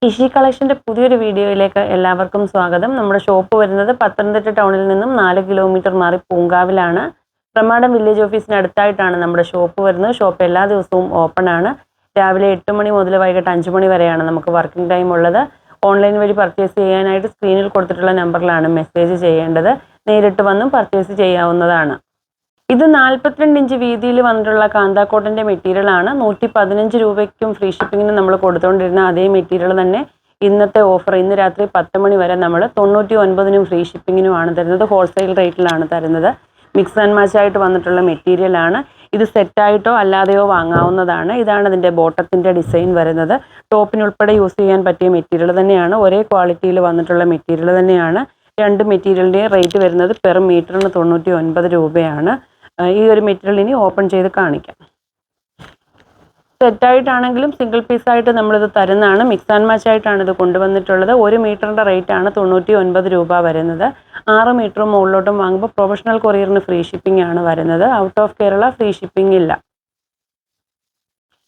ഇഷി കളക്ഷന്റെ പുതിയൊരു വീഡിയോയിലേക്ക് എല്ലാവർക്കും സ്വാഗതം. നമ്മുടെ ഷോപ്പ് വരുന്നത് പത്തനംതിട്ട ടൗണിൽ നിന്നും 4 കിലോമീറ്റർ മാറി പൂങ്കാവിലാണ്. പ്രമാടം വില്ലേജ് ഓഫീസിന് അടുത്തായിട്ടാണ് നമ്മുടെ ഷോപ്പ് വരുന്നത്. ഷോപ്പ് എല്ലാ ദിവസവും ഓപ്പൺ ആണ്. രാവിലെ 8 മണി മുതൽ വൈകിട്ട് 5 മണി വരെയാണ് നമുക്ക് വർക്കിംഗ് ടൈം ഉള്ളത്. ഓൺലൈൻ വഴി പർച്ചേസ് ചെയ്യാനായിട്ട് സ്ക്രീനിൽ കൊടുത്തിട്ടുള്ള നമ്പറിലാണ് മെസ്സേജ് ചെയ്യേണ്ടത്. നേരിട്ട് വന്നും പർച്ചേസ് ചെയ്യാവുന്നതാണ്. ഇത് 42 ഇഞ്ച് വീതിയിൽ വന്നിട്ടുള്ള കാന്താ കോട്ടന്റെ മെറ്റീരിയൽ ആണ്. 115 രൂപയ്ക്കും ഫ്രീ ഷിപ്പിങ്ങിന് നമ്മൾ കൊടുത്തുകൊണ്ടിരുന്ന അതേ മെറ്റീരിയൽ തന്നെ ഇന്നത്തെ ഓഫർ ഇന്ന് രാത്രി 10 മണി വരെ നമ്മൾ 99നും ഫ്രീ ഷിപ്പിങ്ങിനുമാണ് തരുന്നത്. ഹോൾസെയിൽ റേറ്റിലാണ് തരുന്നത്. മിക്സ് ആൻഡ് മാച്ച് ആയിട്ട് വന്നിട്ടുള്ള മെറ്റീരിയൽ ആണ്. ഇത് സെറ്റായിട്ടോ അല്ലാതെയോ വാങ്ങാവുന്നതാണ്. ഇതാണ് ഇതിൻ്റെ ബോട്ടത്തിൻ്റെ ഡിസൈൻ വരുന്നത്. ടോപ്പിനുൾപ്പെടെ യൂസ് ചെയ്യാൻ പറ്റിയ മെറ്റീരിയൽ തന്നെയാണ്. ഒരേ ക്വാളിറ്റിയിൽ വന്നിട്ടുള്ള മെറ്റീരിയൽ തന്നെയാണ്. രണ്ട് മെറ്റീരിയലിൻ്റെയും റേറ്റ് വരുന്നത് പെർ മീറ്ററിന് 99 രൂപയാണ്. ഈ ഒരു മെറ്റീരിയൽ ഇനി ഓപ്പൺ ചെയ്ത് കാണിക്കാം. സെറ്റായിട്ടാണെങ്കിലും സിംഗിൾ പീസായിട്ട് നമ്മളിത് തരുന്നതാണ്. മിക്സ് ആൻഡ് മാച്ച് ആയിട്ടാണ് ഇത് കൊണ്ടുവന്നിട്ടുള്ളത്. 1 മീറ്ററിൻ്റെ റേറ്റ് ആണ് 99 രൂപ വരുന്നത്. 6 മീറ്ററും മുകളിലോട്ടും വാങ്ങുമ്പോൾ പ്രൊഫഷണൽ കൊറിയറിന് ഫ്രീ ഷിപ്പിംഗ് ആണ് വരുന്നത്. Out of Kerala free shipping ഇല്ല.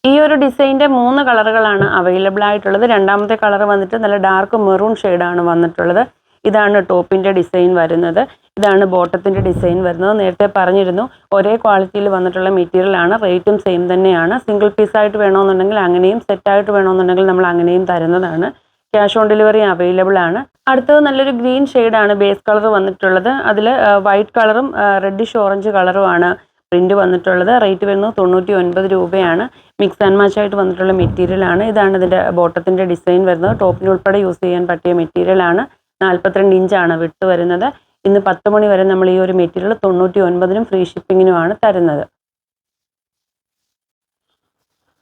ഈ ഒരു ഡിസൈൻ്റെ 3 കളറുകളാണ് അവൈലബിൾ ആയിട്ടുള്ളത്. രണ്ടാമത്തെ കളർ വന്നിട്ട് നല്ല ഡാർക്ക് മെറൂൺ ഷെയ്ഡാണ് വന്നിട്ടുള്ളത്. ഇതാണ് ടോപ്പിൻ്റെ ഡിസൈൻ വരുന്നത്. ഇതാണ് ബോട്ടത്തിൻ്റെ ഡിസൈൻ വരുന്നത്. നേരത്തെ പറഞ്ഞിരുന്നു ഒരേ ക്വാളിറ്റിയിൽ വന്നിട്ടുള്ള മെറ്റീരിയൽ ആണ്. റേറ്റും സെയിം തന്നെയാണ്. സിംഗിൾ പീസായിട്ട് വേണമെന്നുണ്ടെങ്കിൽ അങ്ങനെയും, സെറ്റായിട്ട് വേണമെന്നുണ്ടെങ്കിൽ നമ്മൾ അങ്ങനെയും തരുന്നതാണ്. ക്യാഷ് ഓൺ ഡെലിവറി അവൈലബിൾ ആണ്. അടുത്തത് നല്ലൊരു ഗ്രീൻ ഷെയ്ഡാണ് ബേസ് കളർ വന്നിട്ടുള്ളത്. അതിൽ വൈറ്റ് കളറും റെഡിഷ് ഓറഞ്ച് കളറുമാണ് പ്രിന്റ് വന്നിട്ടുള്ളത്. റേറ്റ് വരുന്നത് 99 രൂപയാണ്. മിക്സ് ആൻഡ് മാച്ച് ആയിട്ട് വന്നിട്ടുള്ള മെറ്റീരിയൽ ആണ്. ഇതാണ് ഇതിൻ്റെ ബോട്ടത്തിൻ്റെ ഡിസൈൻ വരുന്നത്. ടോപ്പിനുൾപ്പെടെ യൂസ് ചെയ്യാൻ പറ്റിയ മെറ്റീരിയൽ ആണ്. 42 ഇഞ്ചാണ് വിട്ട് വരുന്നത്. ഇന്ന് 10 മണി വരെ നമ്മൾ ഈ ഒരു മെറ്റീരിയൽ 99നും ഫ്രീ ഷിപ്പിങ്ങിനുമാണ് തരുന്നത്.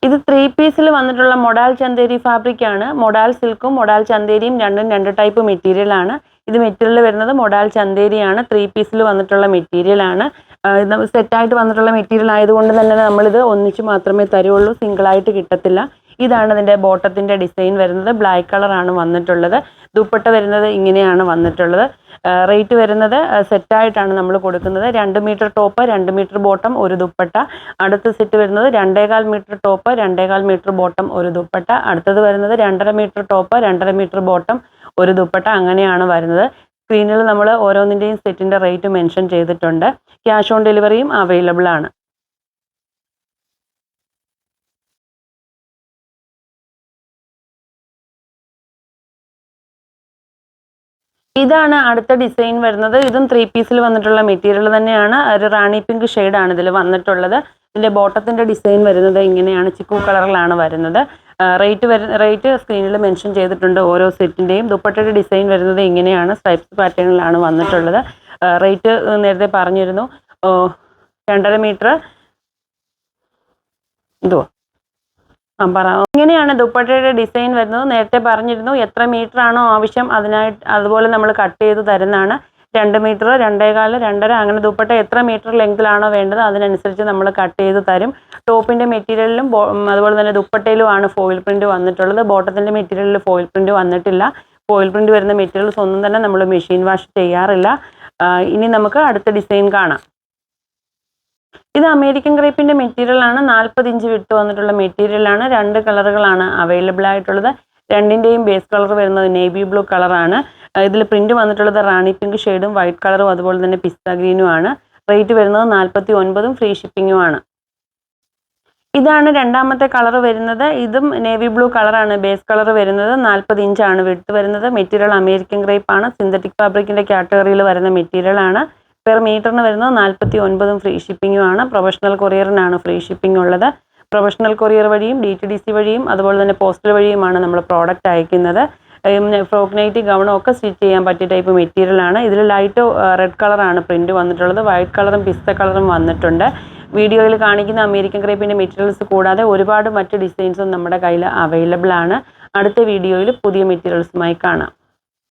ഇത് 3 പീസിൽ വന്നിട്ടുള്ള മൊഡാൽ ചന്തേരി ഫാബ്രിക് ആണ്. മൊഡാൽ സിൽക്കും മൊഡാൽ ചന്തേരിയും രണ്ടും 2 ടൈപ്പ് മെറ്റീരിയൽ ആണ്. ഇത് മെറ്റീരിയൽ വരുന്നത് മൊഡാൽ ചന്തേരിയാണ്. 3 പീസിൽ വന്നിട്ടുള്ള മെറ്റീരിയൽ ആണ്. സെറ്റായിട്ട് വന്നിട്ടുള്ള മെറ്റീരിയൽ ആയതുകൊണ്ട് തന്നെ നമ്മളിത് ഒന്നിച്ച് മാത്രമേ തരുള്ളൂ. സിംഗിളായിട്ട് കിട്ടത്തില്ല. ഇതാണ് ഇതിൻ്റെ ബോട്ടത്തിൻ്റെ ഡിസൈൻ വരുന്നത്. ബ്ലാക്ക് കളറാണ് വന്നിട്ടുള്ളത്. ദുപ്പട്ട വരുന്നത് ഇങ്ങനെയാണ് വന്നിട്ടുള്ളത്. റേറ്റ് വരുന്നത് സെറ്റായിട്ടാണ് നമ്മൾ കൊടുക്കുന്നത്. 2 മീറ്റർ ടോപ്പ്, 2 മീറ്റർ ബോട്ടം, ഒരു ദുപ്പട്ട. അടുത്ത സെറ്റ് വരുന്നത് 2.25 മീറ്റർ ടോപ്പ്, 2.25 മീറ്റർ ബോട്ടം, ഒരു ദുപ്പട്ട. അടുത്തത് വരുന്നത് 2.5 മീറ്റർ ടോപ്പ്, 2.5 മീറ്റർ ബോട്ടം, ഒരു ദുപ്പട്ട. അങ്ങനെയാണ് വരുന്നത്. സ്ക്രീനിൽ നമ്മൾ ഓരോന്നിൻ്റെയും സെറ്റിൻ്റെ റേറ്റ് മെൻഷൻ ചെയ്തിട്ടുണ്ട്. ക്യാഷ് ഓൺ ഡെലിവറിയും അവൈലബിൾ ആണ്. ഇതാണ് അടുത്ത ഡിസൈൻ വരുന്നത്. ഇതും 3 പീസിൽ വന്നിട്ടുള്ള മെറ്റീരിയൽ തന്നെയാണ്. ഒരു റാണി പിങ്ക് ഷെയ്ഡാണ് ഇതിൽ വന്നിട്ടുള്ളത്. ഇതിൻ്റെ ബോട്ടത്തിൻ്റെ ഡിസൈൻ വരുന്നത് ഇങ്ങനെയാണ്. ചിക്കു കളറിലാണ് വരുന്നത്. റേറ്റ് സ്ക്രീനിൽ മെൻഷൻ ചെയ്തിട്ടുണ്ട് ഓരോ സെറ്റിൻ്റെയും. ദുപ്പട്ടയുടെ ഡിസൈൻ വരുന്നത് ഇങ്ങനെയാണ്. സ്ട്രൈപ്സ് പാറ്റേണിലാണ് വന്നിട്ടുള്ളത്. റേറ്റ് നേരത്തെ പറഞ്ഞിരുന്നു. 2.5 മീറ്റർ ഇതുവാ ഇങ്ങനെയാണ് ദുപ്പട്ടയുടെ ഡിസൈൻ വരുന്നത്. നേരത്തെ പറഞ്ഞിരുന്നു എത്ര മീറ്റർ ആണോ ആവശ്യം അതുപോലെ നമ്മൾ കട്ട് ചെയ്ത് തരുന്നതാണ്. 2 മീറ്റർ, 2.25, 2.5 അങ്ങനെ ദുപ്പട്ട എത്ര മീറ്റർ ലെങ്തിലാണോ വേണ്ടത് അതിനനുസരിച്ച് നമ്മൾ കട്ട് ചെയ്ത് തരും. ടോപ്പിൻ്റെ മെറ്റീരിയലിലും അതുപോലെ തന്നെ ദുപ്പട്ടയിലുമാണ് ഫോയിൽ പ്രിന്റ് വന്നിട്ടുള്ളത്. ബോട്ടത്തിൻ്റെ മെറ്റീരിയലിൽ ഫോയിൽ പ്രിന്റ് വന്നിട്ടില്ല. ഫോയിൽ പ്രിന്റ് വരുന്ന മെറ്റീരിയൽസ് ഒന്നും തന്നെ നമ്മൾ മെഷീൻ വാഷ് ചെയ്യാറില്ല. ഇനി നമുക്ക് അടുത്ത ഡിസൈൻ കാണാം. ഇത് അമേരിക്കൻ ക്രേപ്പിൻ്റെ മെറ്റീരിയൽ ആണ്. 40 ഇഞ്ച് വിട്ട് വന്നിട്ടുള്ള മെറ്റീരിയൽ ആണ്. 2 കളറുകളാണ് അവൈലബിൾ ആയിട്ടുള്ളത്. രണ്ടിൻ്റെയും ബേസ് കളർ വരുന്നത് നേവി ബ്ലൂ കളറാണ്. ഇതിൽ പ്രിന്റ് വന്നിട്ടുള്ളത് റാണി പിങ്ക് ഷെയ്ഡും വൈറ്റ് കളറും അതുപോലെ തന്നെ പിസ്ത ഗ്രീനും ആണ്. റേറ്റ് വരുന്നത് 49നും ഫ്രീ ഷിപ്പിങ്ങുമാണ്. ഇതാണ് രണ്ടാമത്തെ കളർ വരുന്നത്. ഇതും നേവി ബ്ലൂ കളറാണ് ബേസ് കളർ വരുന്നത്. 40 ഇഞ്ചാണ് വിട്ട് വരുന്നത്. മെറ്റീരിയൽ അമേരിക്കൻ ക്രേപ്പ് ആണ്. സിന്തറ്റിക് ഫാബ്രിക്കിൻ്റെ കാറ്റഗറിയിൽ വരുന്ന മെറ്റീരിയൽ ആണ്. പെർ മീറ്ററിന് വരുന്നത് 49നും ഫ്രീ ഷിപ്പിങ്ങുമാണ്. പ്രൊഫഷണൽ കൊറിയറിനാണ് ഫ്രീ ഷിപ്പിംഗ് ഉള്ളത്. പ്രൊഫഷണൽ കൊറിയർ വഴിയും DTDC വഴിയും അതുപോലെ തന്നെ പോസ്റ്റൽ വഴിയുമാണ് നമ്മൾ പ്രോഡക്റ്റ് അയക്കുന്നത്. ഫ്രോക്ക് നൈറ്റി ഗൗണും ഒക്കെ സ്റ്റിച്ച് ചെയ്യാൻ പറ്റിയ ടൈപ്പ് മെറ്റീരിയൽ ആണ്. ഇതിൽ ലൈറ്റ് റെഡ് കളറാണ് പ്രിന്റ് വന്നിട്ടുള്ളത്. വൈറ്റ് കളറും പിസ്ത കളറും വന്നിട്ടുണ്ട്. വീഡിയോയിൽ കാണിക്കുന്ന അമേരിക്കൻ ക്രേപ്പിൻ്റെ മെറ്റീരിയൽസ് കൂടാതെ ഒരുപാട് മറ്റ് ഡിസൈൻസും നമ്മുടെ കയ്യിൽ അവൈലബിൾ ആണ്. അടുത്ത വീഡിയോയിൽ പുതിയ മെറ്റീരിയൽസുമായി കാണാം.